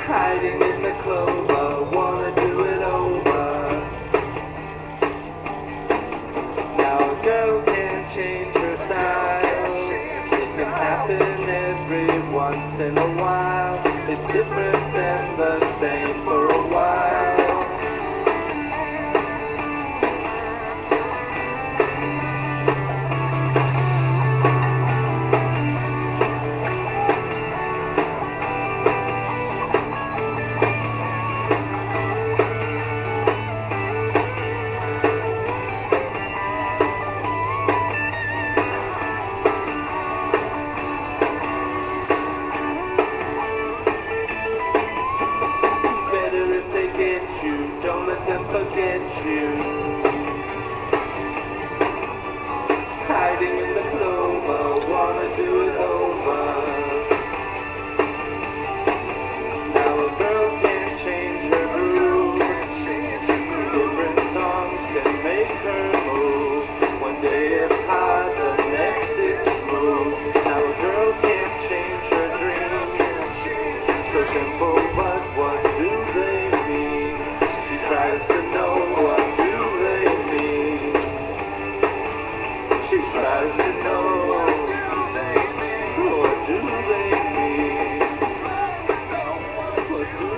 hiding in the clover, wanna do it over. Now a girl can change her style. It can happen every once in a while. It's different than the same for a while. Don't let them forget you. Hiding in the clover, wanna do it over. Now a girl can change her groove. Different songs can make her move. One day it's hard, the next it's smooth. Now a girl can change her dreams. So simple, but what do they mean? Tries to know what do they mean. She tries to know what do they mean. What do they mean? What do